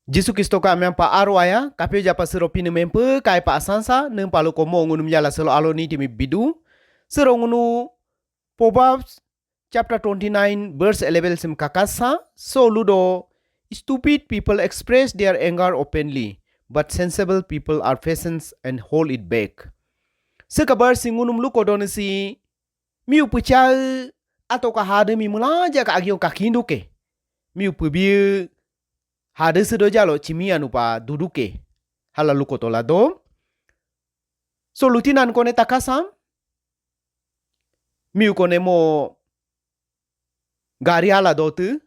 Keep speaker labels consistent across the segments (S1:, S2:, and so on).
S1: Jisu Kristo ka mempa arwaya kapio japa sero pini mempe kai pa asansa nem palu komo ngunu mjala selo aloni timi bidu sero ngunu Proverbs chapter 29 verse 11 sim kakasa so ludo stupid people express their anger openly but sensible people are patient and hold it back. Sekabar singunum lukodon si miu puchal atau kahade mi mulaja ka agio kakinduke miu pubi hade sedo jalo chimia nupa duduke hala lukotola do so lutinan kone takasam miu kone mo gari hala do tu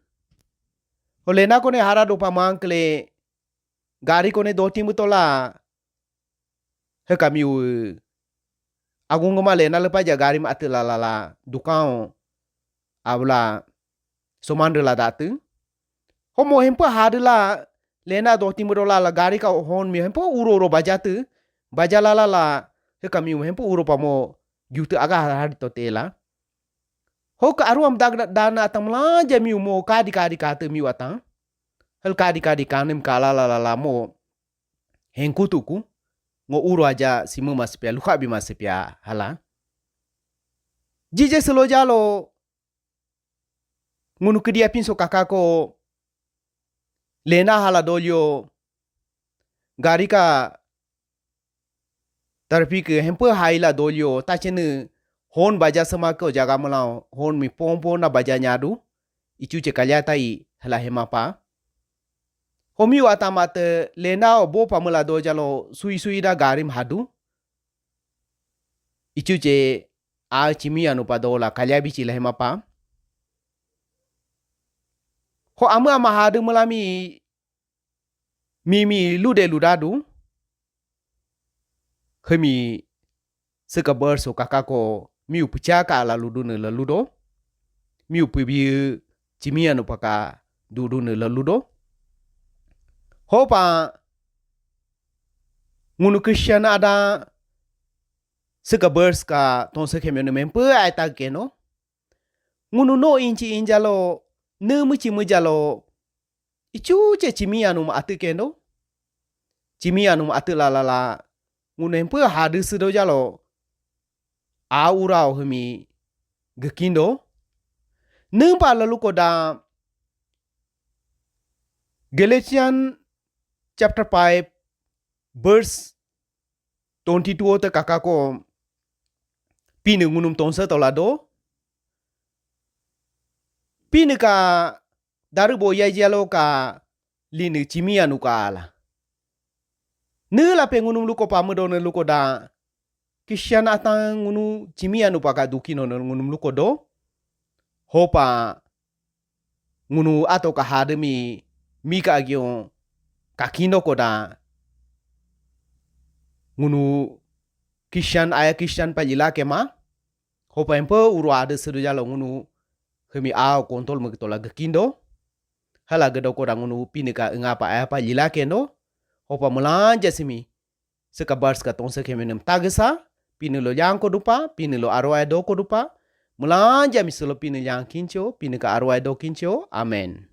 S1: holena kone hara do pamangkle gari kone do timutola heka miu agung ngomale na lepa ja gari ma atela la dukao abla somandela datu homo hempo hadela lena do timudola la gari ka hon mi hempo uro bajatu bajalala la heka miu hempo uro pamo yutu aga hari totela ho ka aruam dana atamla ja miu mo kadi katu miu atang hel kadi kanem kala la mo hengkutuku ngo uro aja simu masipia luka bi masipia hala jije selo jalo ngunu kedia pinso kakako lena hala dolyo gari ka tarpi ke hempo haila dolyo tachene hon baja sama ko jaga malao hon mi pompo na baja nyadu ichu cekalya tai hala hemapa homiu atamate lena bo pamula do jalo sui da garim hadu ichu je a chimi anu padola kalya bi chila hemapa ho ama hadu mulami mi lude ludadu hemi seka berso kakako miu puchaka la ludune la ludo miu pubi chimi anu paka dudune la ludo hopa ngunu Christian ada seka bers ka ton se kemene mempe aita keno ngunu no inchi injalo ne muchi mujalo ichu che chimi anu ma atu keno chimi anu ma atu la ngunu empe hadu sedo jalo a urao hemi gekindo nempa lalu koda Galatians chapter 5 verse 22 te kakako pinu ngunum tonsa tolado pinu ka daru boya jalo ka lini chimia nukala nela pengunum luko pamedone luko da kisyan atang ngunu chimia nupaka dukino ngunum luko do hopa ngunu ato ka hademi mika agyo kakino koda ngunu kisyan aya kisyan pajila kema hopa empo uru ada sedu jalo ngunu hemi a kontol magtola gekindo hala gedo koda ngunu pinika ngapa aya pajila kendo hopa mulanja simi sekabars ka tonse kemenem tagesa pinilo yang kodupa pinilo arwai do kodupa mulanja miselo pinilo yang kincho pinika arwai do kincho amen.